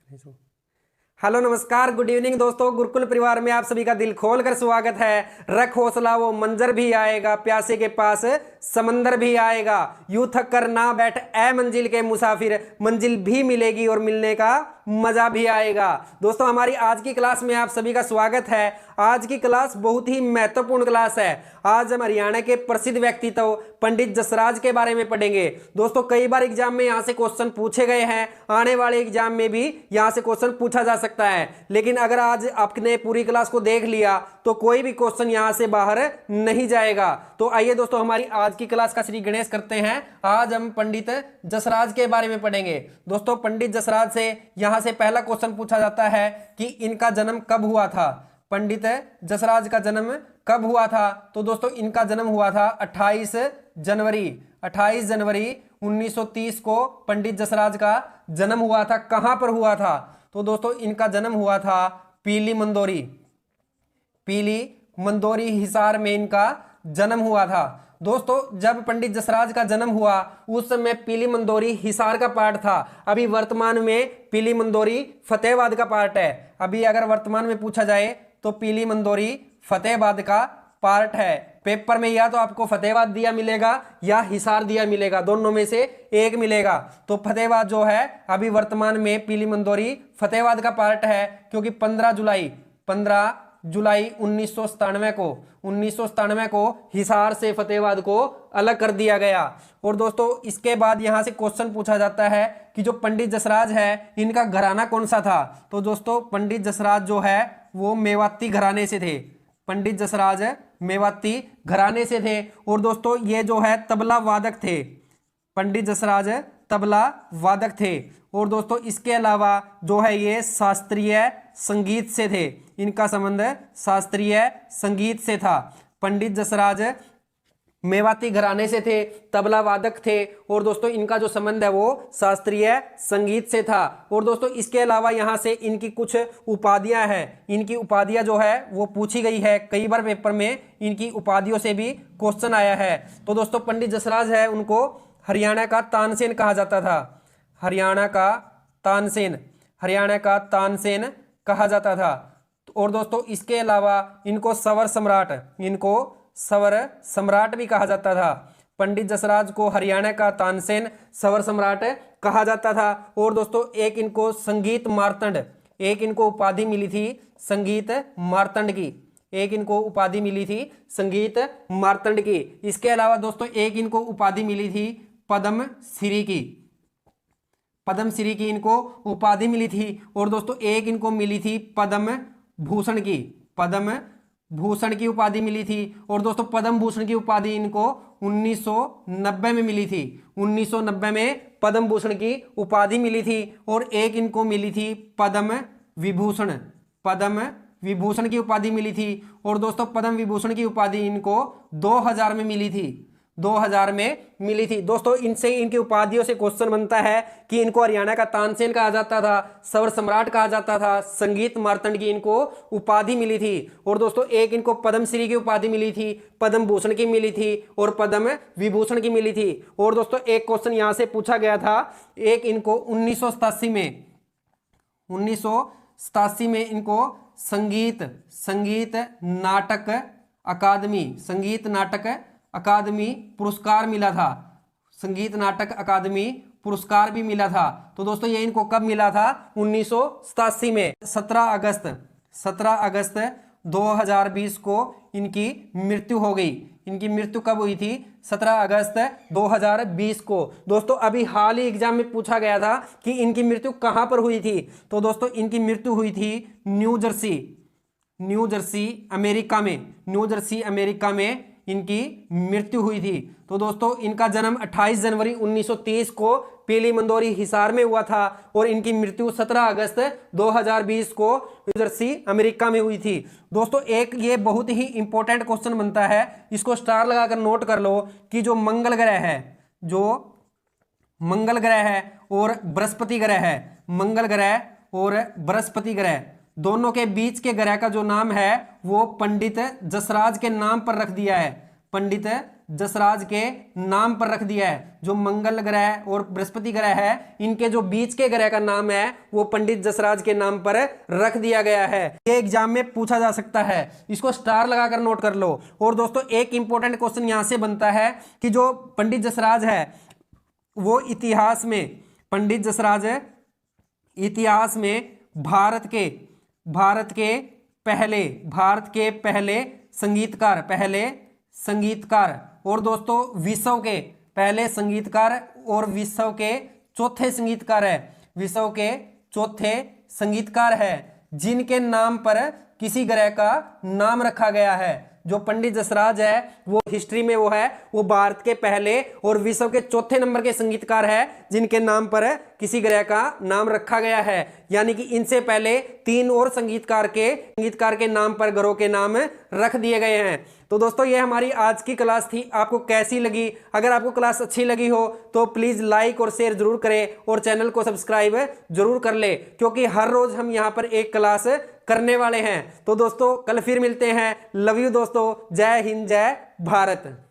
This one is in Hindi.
हेलो नमस्कार गुड इवनिंग दोस्तों, गुरुकुल परिवार में आप सभी का दिल खोल कर स्वागत है। रख हौसला वो मंजर भी आएगा, प्यासे के पास समंदर भी आएगा। यूं थक कर ना बैठ ए मंजिल के मुसाफिर, मंजिल भी मिलेगी और मिलने का मजा भी आएगा। दोस्तों हमारी आज की क्लास में आप सभी का स्वागत है। आज की क्लास बहुत ही महत्वपूर्ण क्लास है। आज हम हरियाणा के प्रसिद्ध व्यक्तित्व पंडित जसराज के बारे में पढ़ेंगे। दोस्तों कई बार एग्जाम में यहाँ से क्वेश्चन पूछे गए हैं, आने वाले एग्जाम में भी यहाँ से क्वेश्चन पूछा जा सकता है। लेकिन अगर आज आपने पूरी क्लास को देख लिया तो कोई भी क्वेश्चन यहाँ से बाहर नहीं जाएगा। तो आइए दोस्तों हमारी आज की क्लास का श्री गणेश करते हैं। आज हम पंडित जसराज के बारे में पढ़ेंगे। दोस्तों पंडित जसराज से यहाँ से पहला क्वेश्चन पूछा जाता है कि इनका जन्म कब हुआ था। पंडित जसराज का जन्म कब हुआ था? तो दोस्तों इनका जन्म हुआ था 28 जनवरी 1930 को पंडित जसराज का जन्म हुआ था। कहां पर हुआ था? तो दोस्तों इनका जन्म हुआ था पीली मंदोरी हिसार में इनका जन्म हुआ था। दोस्तों जब पंडित जसराज का जन्म हुआ उस समय पीली मंदोरी हिसार का पार्ट था। अभी वर्तमान में पीली मंदोरी फतेहाबाद का पार्ट है। अभी अगर वर्तमान में पूछा जाए तो पीली मंदोरी फतेहाबाद का पार्ट है। पेपर में या तो आपको फतेहाबाद दिया मिलेगा या हिसार दिया मिलेगा, दोनों में से एक मिलेगा। तो फतेहाबाद जो है अभी वर्तमान में पीली मंदोरी फतेहाबाद का पार्ट है, क्योंकि 15 जुलाई 1997 को हिसार से फतेहाबाद को अलग कर दिया गया। और दोस्तों इसके बाद यहां से क्वेश्चन पूछा जाता है कि जो पंडित जसराज है इनका घराना कौन सा था। तो दोस्तों पंडित जसराज जो है वो मेवाती घराने से थे। पंडित जसराज मेवाती घराने से थे। और दोस्तों ये जो है तबला वादक थे। पंडित जसराज तबला वादक थे। और दोस्तों इसके अलावा जो है ये शास्त्रीय संगीत से थे। इनका संबंध शास्त्रीय संगीत से था। पंडित जसराज मेवाती घराने से थे, तबला वादक थे। और दोस्तों इनका जो संबंध है वो शास्त्रीय संगीत से था। और दोस्तों इसके अलावा यहाँ से इनकी कुछ उपाधियां हैं। इनकी उपाधियां जो है वो पूछी गई है, कई बार पेपर में इनकी उपाधियों से भी क्वेश्चन आया है। तो दोस्तों पंडित जसराज है उनको हरियाणा का तानसेन कहा जाता था। हरियाणा का तानसेन कहा जाता था। और दोस्तों इसके अलावा इनको सवर सम्राट भी कहा जाता था। पंडित जसराज को हरियाणा का तानसेन, सवर सम्राट कहा जाता था। और दोस्तों एक इनको संगीत मार्तंड, एक इनको उपाधि मिली थी संगीत मार्तंड की। एक इनको उपाधि मिली थी संगीत मार्तंड की। इसके अलावा दोस्तों एक इनको उपाधि मिली थी पद्मश्री की इनको उपाधि मिली थी। और दोस्तों एक इनको मिली थी पद्म भूषण की उपाधि मिली थी। और दोस्तों पद्म भूषण की उपाधि इनको 1990 में मिली थी। 1990 में पद्म भूषण की उपाधि मिली थी। और एक इनको मिली थी पद्म विभूषण की उपाधि मिली थी। और दोस्तों पद्म विभूषण की उपाधि इनको 2000 में मिली थी। 2000 में मिली थी। दोस्तों इनसे इनकी उपाधियों से क्वेश्चन बनता है कि इनको हरियाणा का तानसेन कहा जाता था, सवर सम्राट कहा जाता था, संगीत मार्तंड की इनको उपाधि मिली थी। और दोस्तों एक इनको पद्मश्री की उपाधि मिली थी, पद्म भूषण की मिली थी और पद्म विभूषण की मिली थी। और दोस्तों एक क्वेश्चन यहां से पूछा गया था, एक इनको 1987 में इनको संगीत नाटक अकादमी पुरस्कार मिला था। संगीत नाटक अकादमी पुरस्कार भी मिला था। तो दोस्तों ये इनको कब मिला था? 1987 में। 17 अगस्त 2020 को इनकी मृत्यु हो गई। इनकी मृत्यु कब हुई थी? 17 अगस्त 2020 को। दोस्तों अभी हाल ही एग्जाम में पूछा गया था कि इनकी मृत्यु कहां पर हुई थी। तो दोस्तों इनकी मृत्यु हुई थी न्यू जर्सी अमेरिका में इनकी मृत्यु हुई थी। तो दोस्तों इनका जन्म 28 जनवरी 1930 को पीली मंदोरी हिसार में हुआ था। और इनकी मृत्यु 17 अगस्त 2020 को न्यू जर्सी अमेरिका में हुई थी। दोस्तों एक ये बहुत ही इंपॉर्टेंट क्वेश्चन बनता है, इसको स्टार लगाकर नोट कर लो कि जो मंगल ग्रह है और बृहस्पति ग्रह दोनों के बीच के ग्रह का जो नाम है वो पंडित जसराज के नाम पर रख दिया है। पंडित जसराज के नाम पर रख दिया है। जो मंगल ग्रह और बृहस्पति ग्रह है, इनके जो बीच के ग्रह का नाम है वो पंडित जसराज के नाम पर रख दिया गया है। ये एग्जाम में पूछा जा सकता है, इसको स्टार लगाकर नोट कर लो। और दोस्तों एक इंपॉर्टेंट क्वेश्चन यहां से बनता है कि जो पंडित जसराज है वो इतिहास में, पंडित जसराज है इतिहास में भारत के पहले संगीतकार और दोस्तों विश्व के पहले संगीतकार और विश्व के चौथे संगीतकार है जिनके नाम पर किसी ग्रह का नाम रखा गया है। जो पंडित जसराज है वो हिस्ट्री में वो भारत के पहले और विश्व के चौथे नंबर के संगीतकार है जिनके नाम पर किसी ग्रह का नाम रखा गया है। यानी कि इनसे पहले 3 और संगीतकार के नाम पर ग्रहों के नाम रख दिए गए हैं। तो दोस्तों ये हमारी आज की क्लास थी, आपको कैसी लगी? अगर आपको क्लास अच्छी लगी हो तो प्लीज लाइक और शेयर जरूर करें और चैनल को सब्सक्राइब जरूर कर ले, क्योंकि हर रोज हम यहाँ पर एक क्लास करने वाले हैं। तो दोस्तों कल फिर मिलते हैं। लव यू दोस्तों, जय हिंद जय भारत।